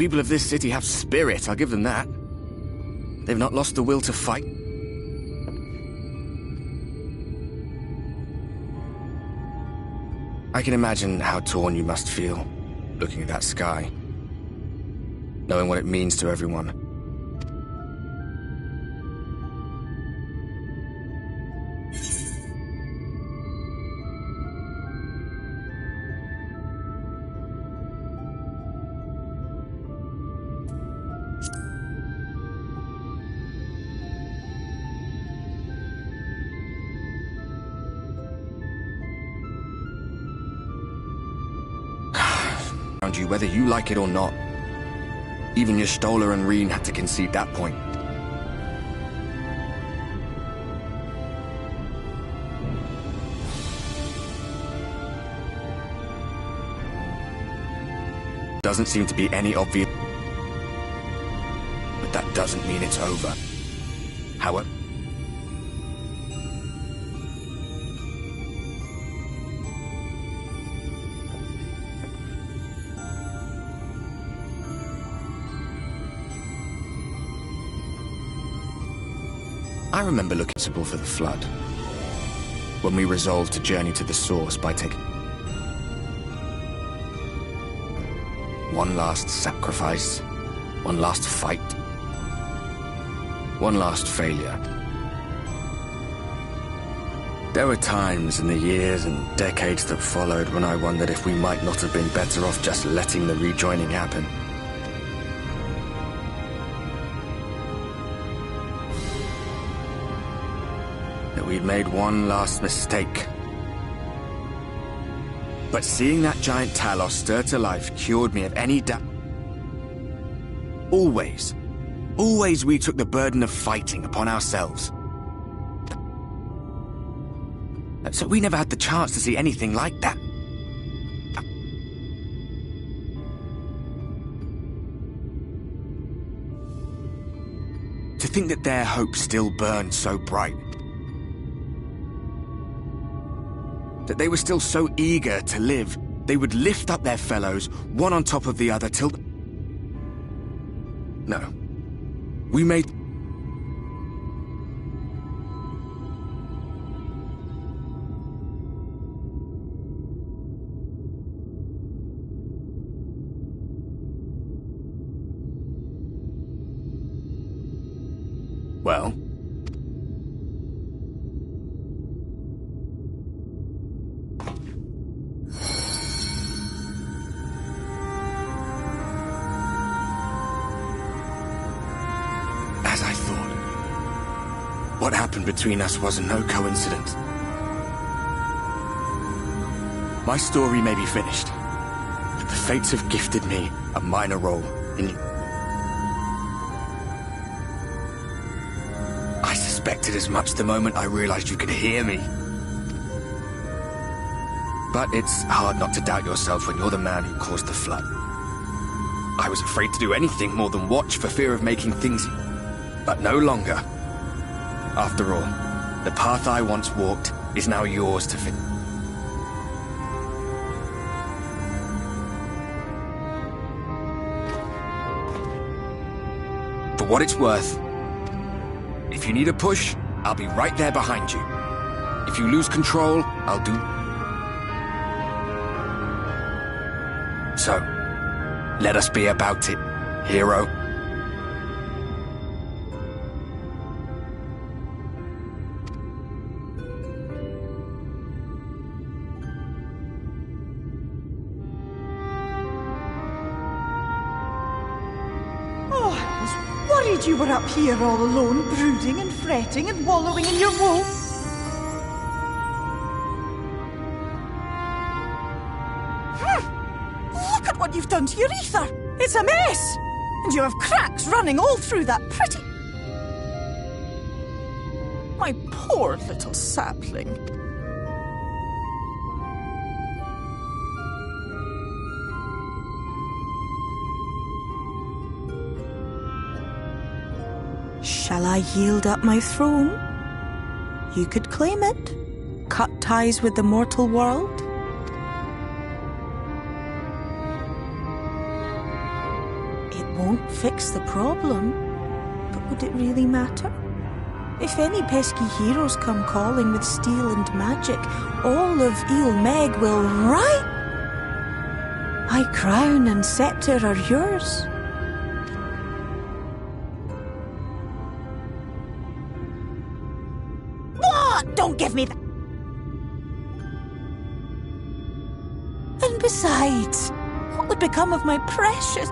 people of this city have spirit, I'll give them that. They've not lost the will to fight. I can imagine how torn you must feel, looking at that sky, knowing what it means to everyone. You, whether you like it or not. Even your Stoller and Reen had to concede that point. Doesn't seem to be any obvious, but that doesn't mean it's over. However, I remember looking responsible for the flood, when we resolved to journey to the source by taking one last sacrifice, one last fight, one last failure. There were times in the years and decades that followed when I wondered if we might not have been better off just letting the rejoining happen. That we'd made one last mistake. But seeing that giant Talos stir to life cured me of any doubt. Always we took the burden of fighting upon ourselves. So we never had the chance to see anything like that. To think that their hope still burned so bright. That they were still so eager to live, they would lift up their fellows, one on top of the other, till... No. We made... Well... As I thought. What happened between us was no coincidence. My story may be finished, but the fates have gifted me a minor role in... I suspected as much the moment I realized you could hear me. But it's hard not to doubt yourself when you're the man who caused the flood. I was afraid to do anything more than watch for fear of making things... But no longer. After all, the path I once walked is now yours to fit. For what it's worth, if you need a push, I'll be right there behind you. If you lose control, I'll do... So, let us be about it, hero. You were up here all alone, brooding and fretting and wallowing in your woe. Look at what you've done to your ether. It's a mess. And you have cracks running all through that pretty... My poor little sapling. Shall I yield up my throne? You could claim it. Cut ties with the mortal world. won't fix the problem. But would it really matter? If any pesky heroes come calling with steel and magic, all of Meg will right. My crown and scepter are yours. What? Don't give me that. And besides, what would become of my precious...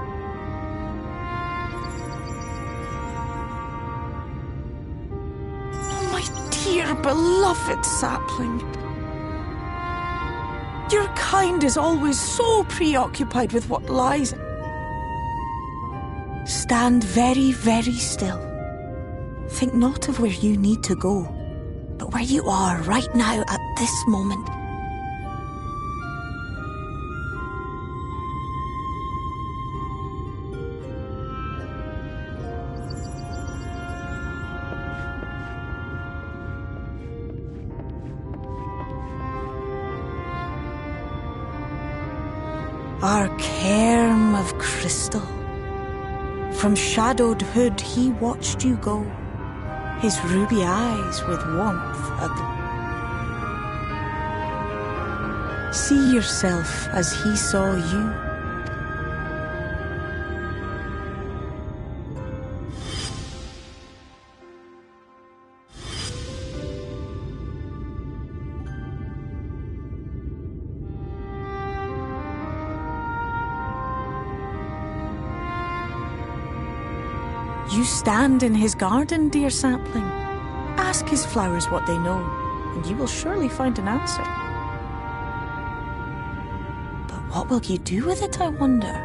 Oh, my dear beloved sapling. Your kind is always so preoccupied with what lies. Stand very, very still. Think not of where you need to go, but where you are right now at this moment. Our cairn of crystal. From shadowed hood he watched you go, his ruby eyes with warmth aglow. See yourself as he saw you. You stand in his garden, dear sapling. Ask his flowers what they know, and you will surely find an answer. But what will you do with it, I wonder?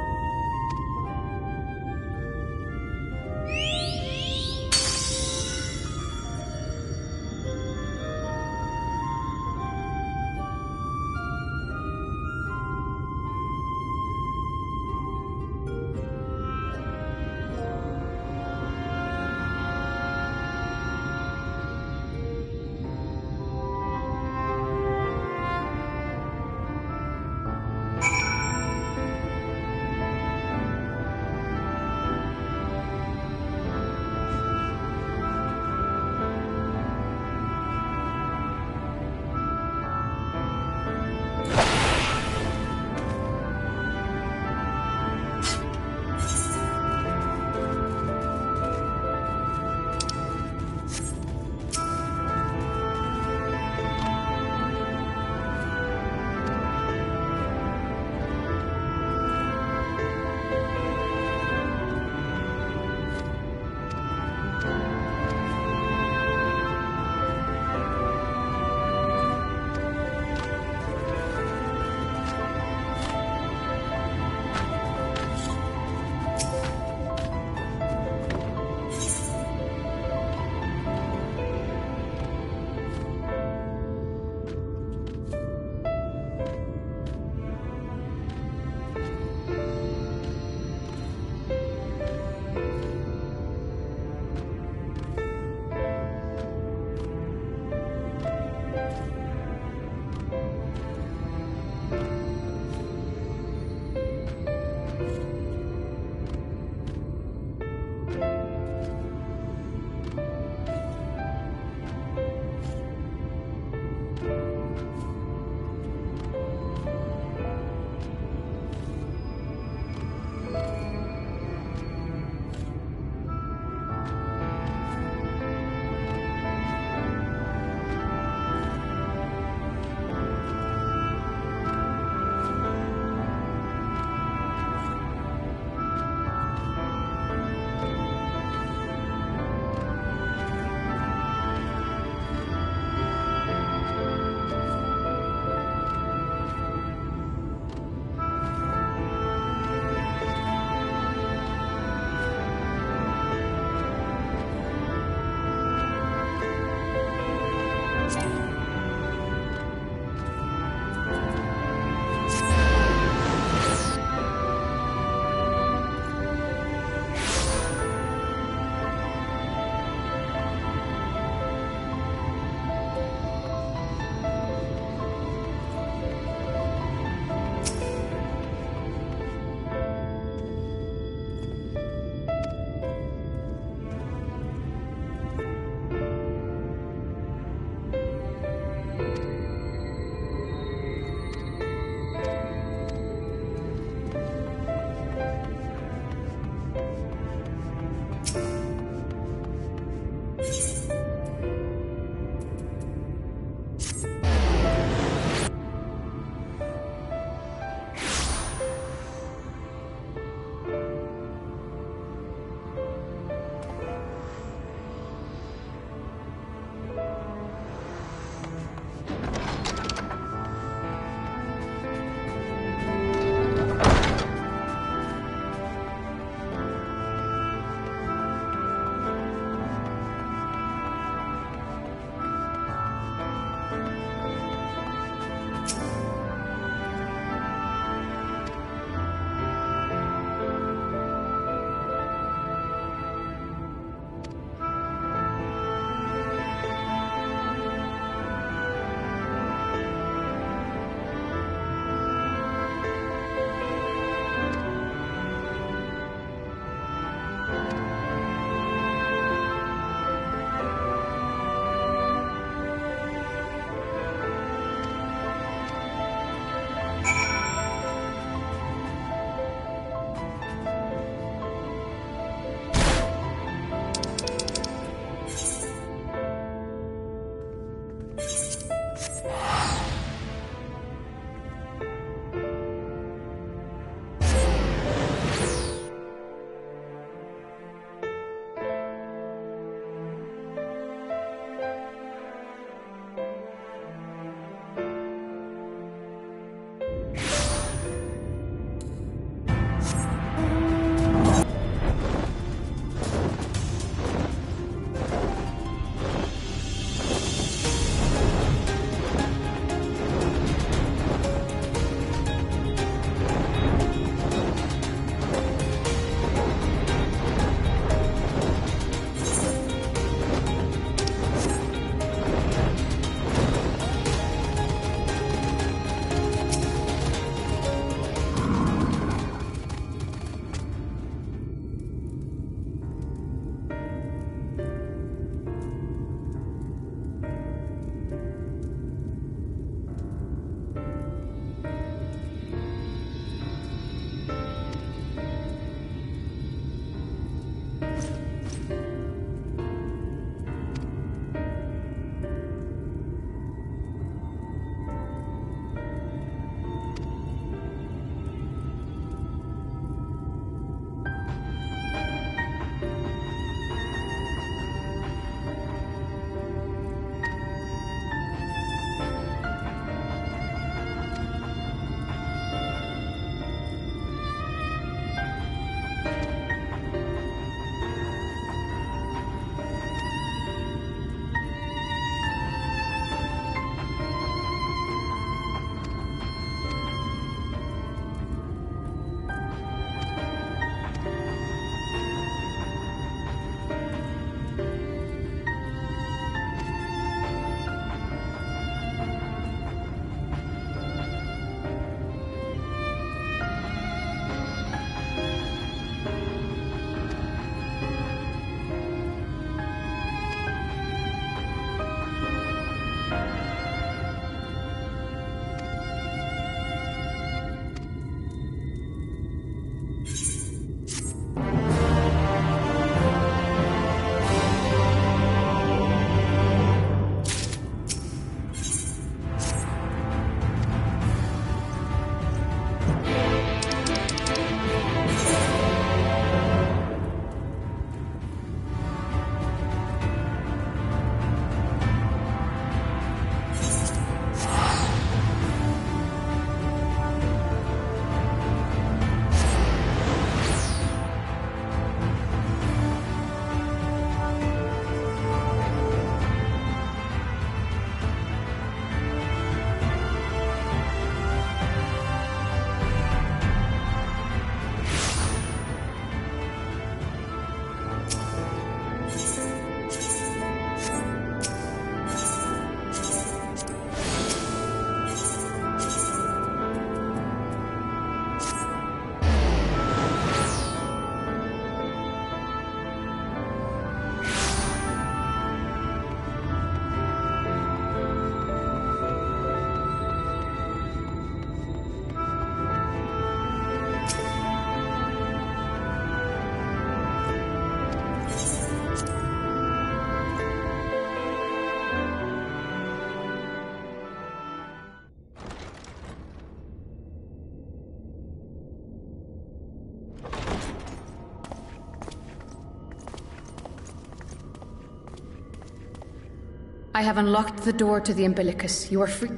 I have unlocked the door to the umbilicus. You are free.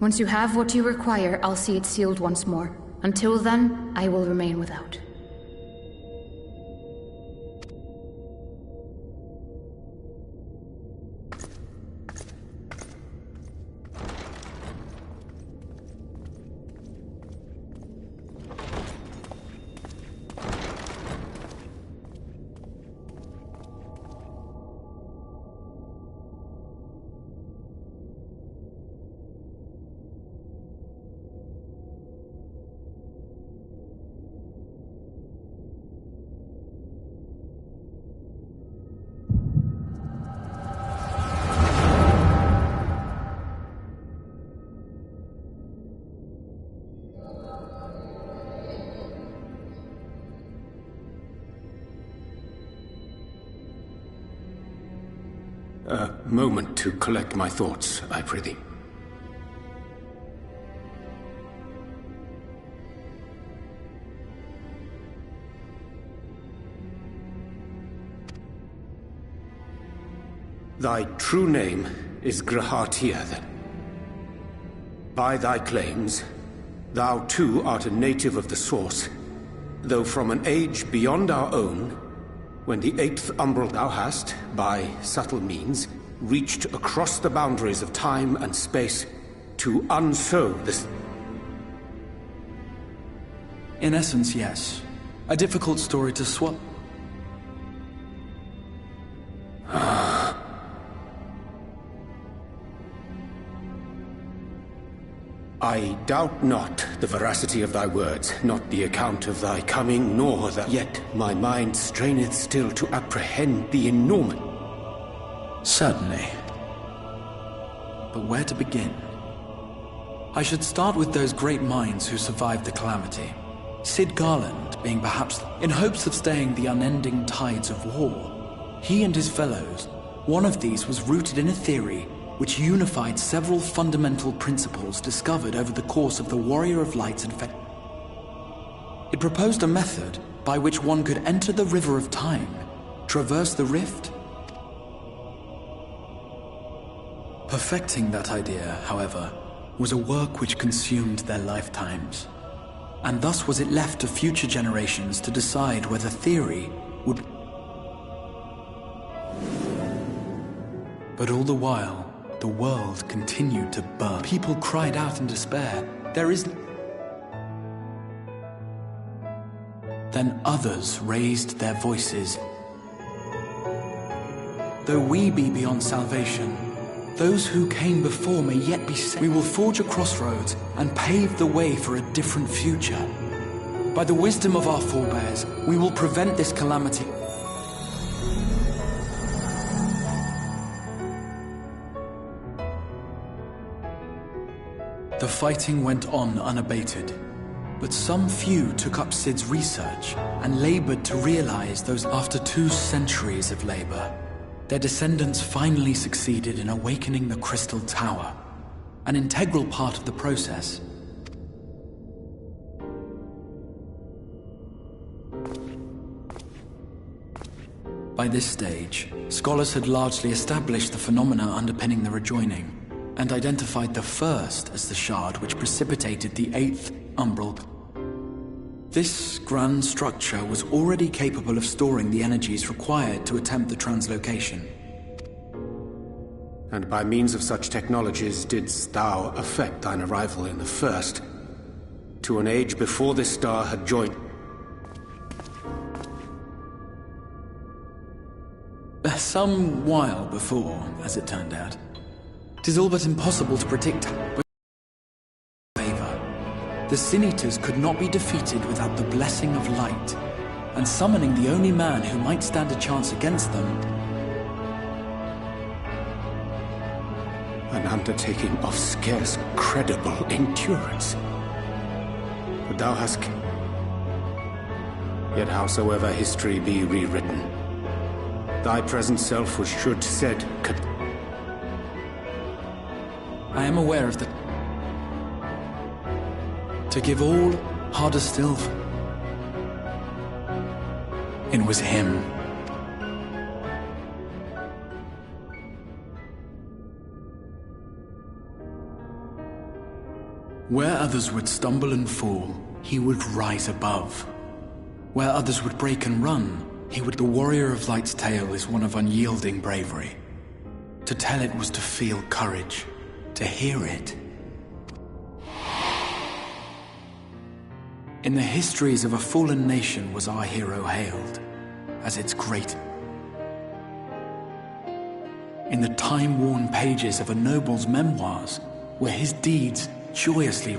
Once you have what you require, I'll see it sealed once more. Until then, I will remain without. A moment to collect my thoughts, I prithee. Thy true name is Grahatia, then. By thy claims, thou too art a native of the Source, though from an age beyond our own, when the 8th umbral thou hast, by subtle means, reached across the boundaries of time and space to unsow this. In essence, yes. A difficult story to swallow. I doubt not the veracity of thy words, not the account of thy coming, nor that yet my mind straineth still to apprehend the enormous. Certainly. But where to begin? I should start with those great minds who survived the calamity. Sid Garland being perhaps in hopes of staying the unending tides of war. He and his fellows, one of these was rooted in a theory which unified several fundamental principles discovered over the course of the Warrior of Light's adventure. It proposed a method by which one could enter the River of Time, traverse the rift. Perfecting that idea, however, was a work which consumed their lifetimes, and thus was it left to future generations to decide whether theory would... But all the while, the world continued to burn. People cried out in despair. There is... Then others raised their voices. Though we be beyond salvation, those who came before may yet be saved. We will forge a crossroads and pave the way for a different future. By the wisdom of our forebears, we will prevent this calamity. The fighting went on unabated, but some few took up Sid's research and labored to realize those after 2 centuries of labor. Their descendants finally succeeded in awakening the Crystal Tower, an integral part of the process. By this stage, scholars had largely established the phenomena underpinning the rejoining, and identified the first as the shard which precipitated the 8th umbral. This grand structure was already capable of storing the energies required to attempt the translocation. And by means of such technologies didst thou effect thine arrival in the first, to an age before this star had joined. Some while before, as it turned out. 'Tis all but impossible to predict favor. The Sin Eaters could not be defeated without the blessing of light, and summoning the only man who might stand a chance against them. An undertaking of scarce credible endurance. But thou hast... Yet howsoever history be rewritten, thy present self was should said... I am aware of the... To give all, harder still. It was him. Where others would stumble and fall, he would rise above. Where others would break and run, he would... The Warrior of Light's tale is one of unyielding bravery. To tell it was to feel courage. To hear it. In the histories of a fallen nation was our hero hailed as its great. In the time-worn pages of a noble's memoirs were his deeds joyously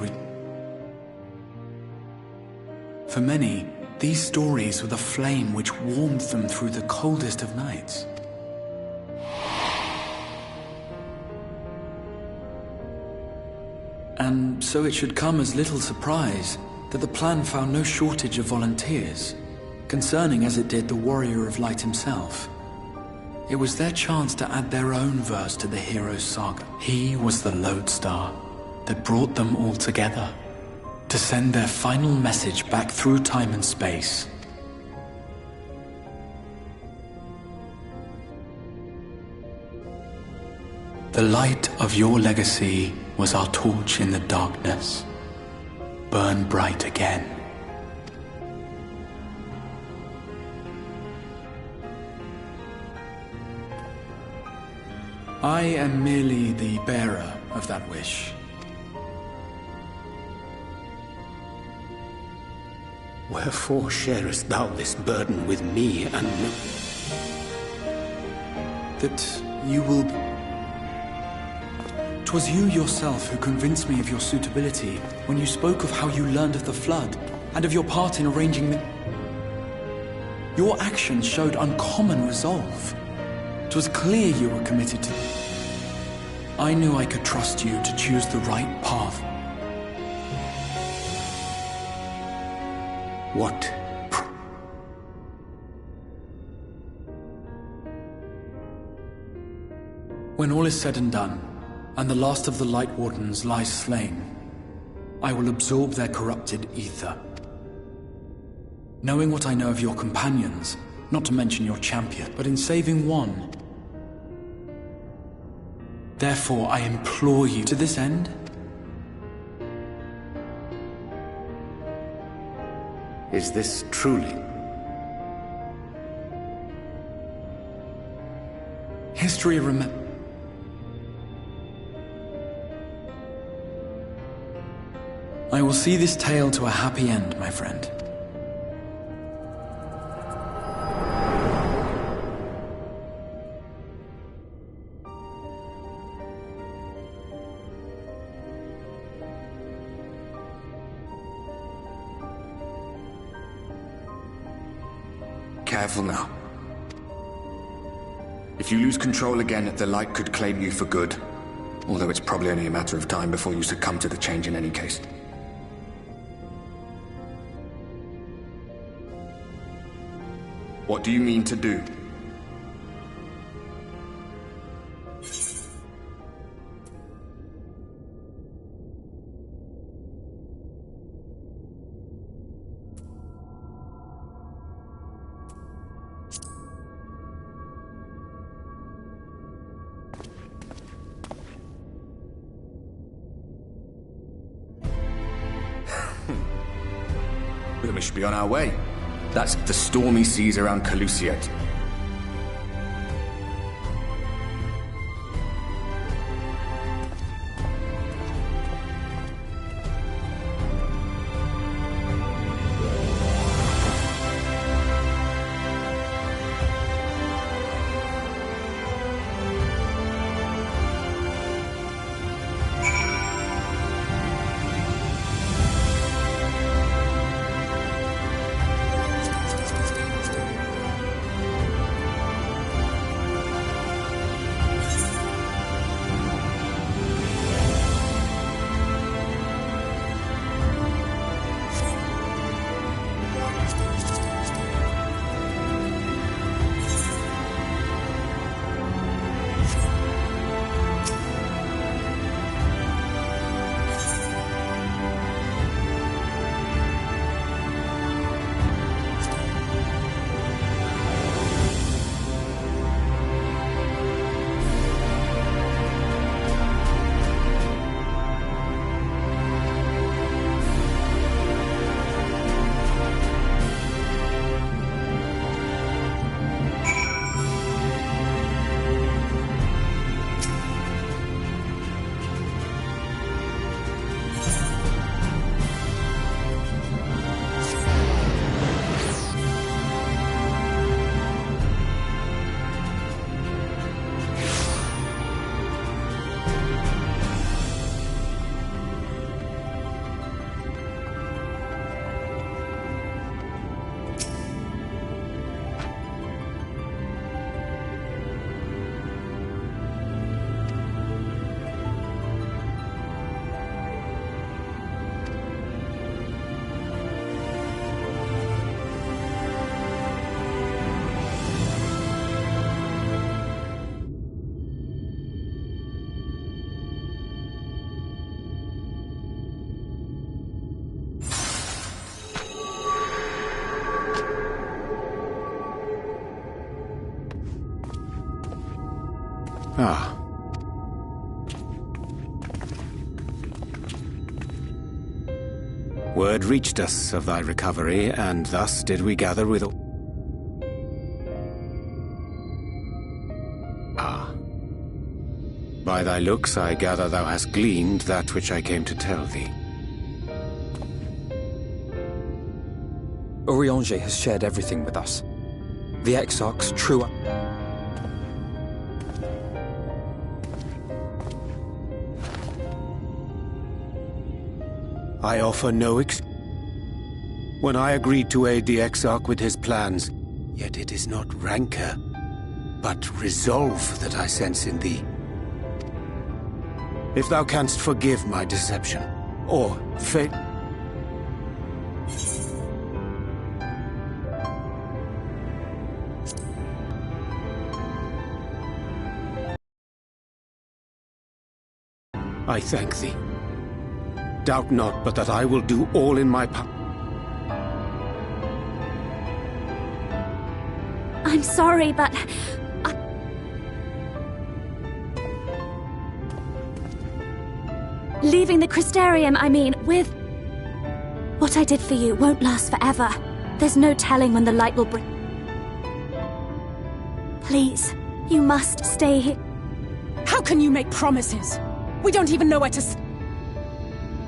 For many, these stories were the flame which warmed them through the coldest of nights. And so it should come as little surprise that the plan found no shortage of volunteers, concerning as it did the Warrior of Light himself. It was their chance to add their own verse to the hero's saga. He was the lodestar that brought them all together, to send their final message back through time and space. The light of your legacy was our torch in the darkness. Burn bright again. I am merely the bearer of that wish. Wherefore sharest thou this burden with me and me? That you will... 'Twas you yourself who convinced me of your suitability when you spoke of how you learned of the Flood, and of your part in arranging the... Your actions showed uncommon resolve. 'Twas clear you were committed to... I knew I could trust you to choose the right path. What? When all is said and done, and the last of the Light Wardens lies slain, I will absorb their corrupted ether. Knowing what I know of your companions, not to mention your champion, but in saving one. Therefore, I implore you, to this end, Is this truly? History I will see this tale to a happy end, my friend. Careful now. If you lose control again, the Light could claim you for good. Although it's probably only a matter of time before you succumb to the change in any case. What do you mean to do? We should be on our way. That's the stormy seas around Calusiate. Ah. Word reached us of thy recovery, and thus did we gather with all... Ah. By thy looks, I gather thou hast gleaned that which I came to tell thee. Urianger has shared everything with us. The Exarch's true... I offer no when I agreed to aid the Exarch with his plans, yet it is not rancor, but resolve that I sense in thee. If thou canst forgive my deception, or fate... I thank thee. Doubt not but that I will do all in my power. I'm sorry, but... Leaving the Crystarium, I mean, with... What I did for you won't last forever. There's no telling when the light will bring... Please, you must stay here. How can you make promises? We don't even know where to...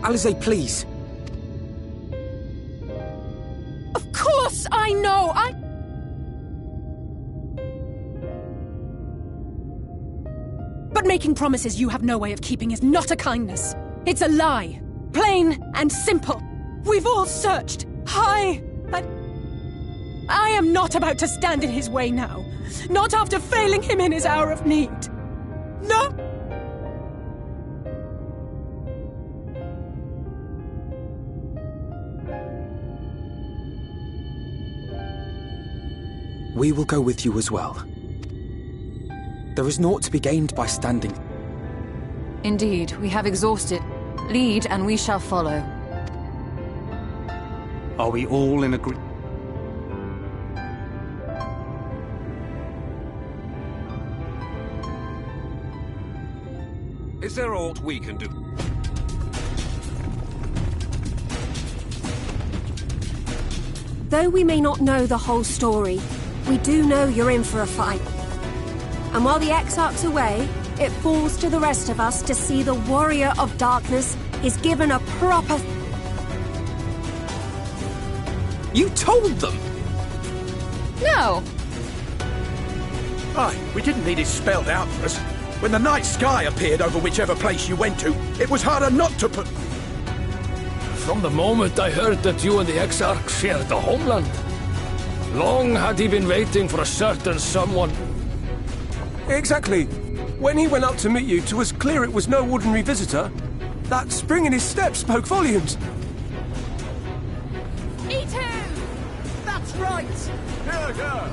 Alisaie, please. Of course I know! But making promises you have no way of keeping is not a kindness. It's a lie. Plain and simple. We've all searched high and... I am not about to stand in his way now. Not after failing him in his hour of need. No! We will go with you as well. There is naught to be gained by standing. Indeed, we have exhausted. Lead, and we shall follow. Are we all in agreement? Is there aught we can do? Though we may not know the whole story, we do know you're in for a fight. And while the Exarch's away, it falls to the rest of us to see the Warrior of Darkness is given a proper... You told them! No! Aye, we didn't need it spelled out for us. When the night sky appeared over whichever place you went to, it was harder not to put... From the moment I heard that you and the Exarch shared the homeland, long had he been waiting for a certain someone. Exactly. When he went up to meet you, 'twas clear it was no ordinary visitor. That spring in his step spoke volumes. E2! That's right! Yeah.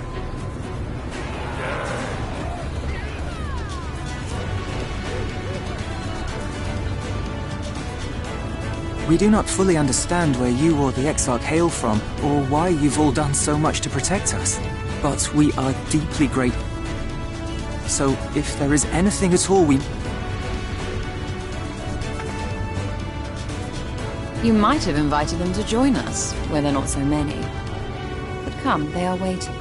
We do not fully understand where you or the Exarch hail from, or why you've all done so much to protect us. But we are deeply grateful. So, if there is anything at all we... You might have invited them to join us, where there are not so many. But come, they are waiting.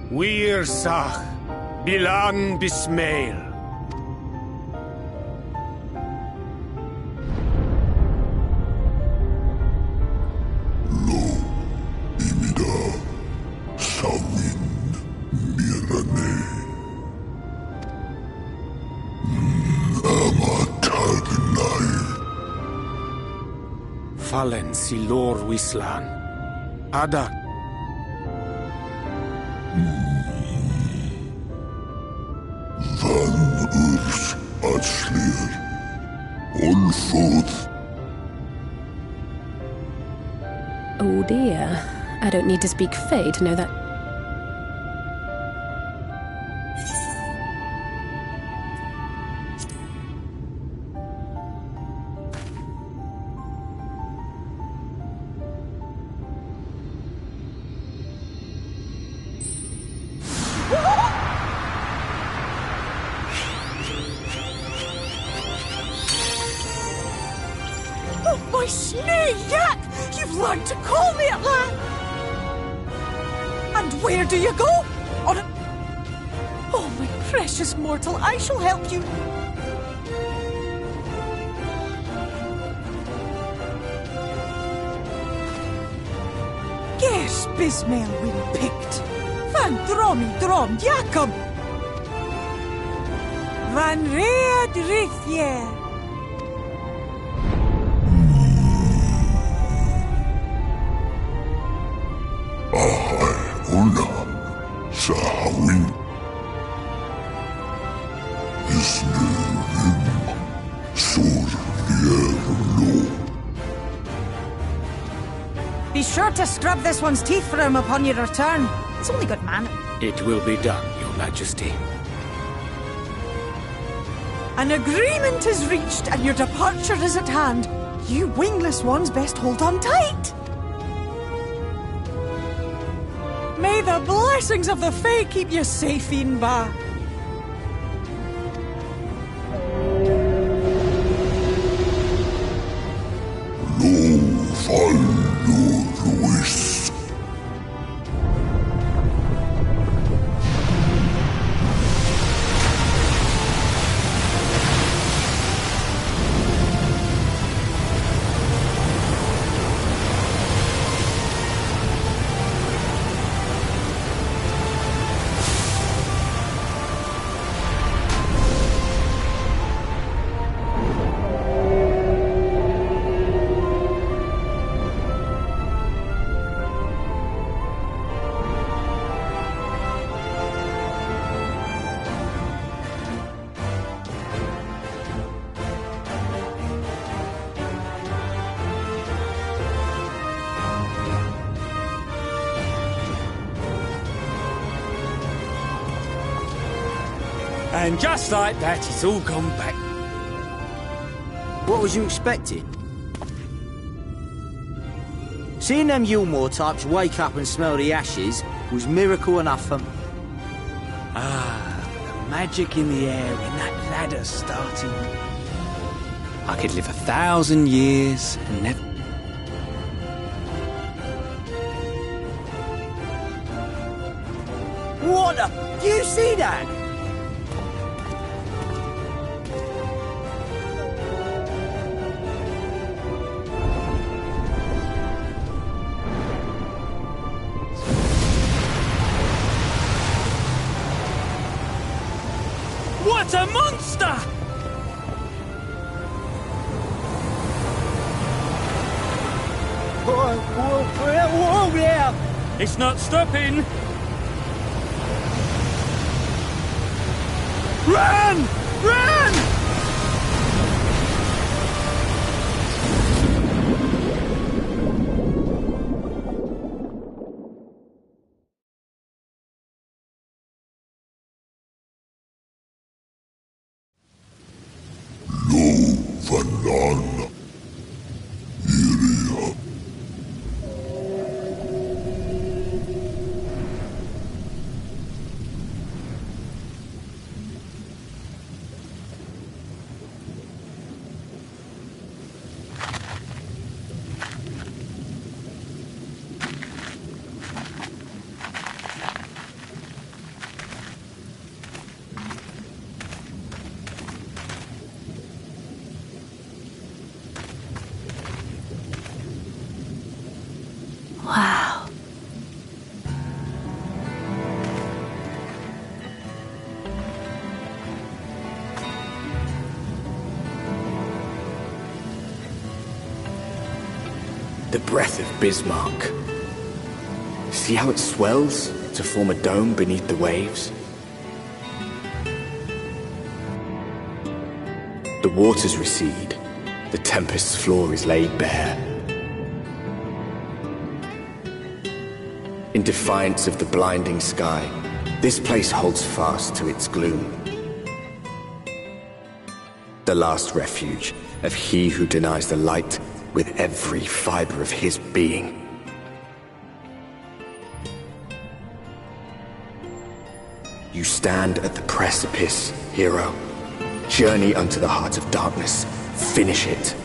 Wir Sach, Bilan Bismail. Fallen Silor Wislan. Ada. Van Urs Atslir. Olfoth. Oh dear. I don't need to speak Fey to know that. My snake yak! You've learned to call me at last! And where do you go? On a... Oh, my precious mortal, I shall help you. Yes, Bismail will picked. Van Dromi Drom Jacob! Van Read Rithier! Una Sahawin Isnerim Survierlo. Be sure to scrub this one's teeth for him upon your return. It's only good man. It will be done, Your Majesty. An agreement is reached and your departure is at hand. You wingless ones best hold on tight. May the blessings of the Fae keep you safe, Inba. Lo fallo Luis. And just like that, it's all gone back. What was you expecting? Seeing them Yulmore types wake up and smell the ashes was miracle enough for... Ah, the magic in the air when that ladder starting. I could live 1,000 years and never... What the... Do you see that? What a monster! Whoa, yeah! It's not stopping! Run! Run! Vanan Iria. the breath of Bismarck. See how it swells to form a dome beneath the waves? The waters recede. The tempest's floor is laid bare. In defiance of the blinding sky, this place holds fast to its gloom. The last refuge of he who denies the light with every fiber of his being. You stand at the precipice, hero. Journey unto the heart of darkness. Finish it.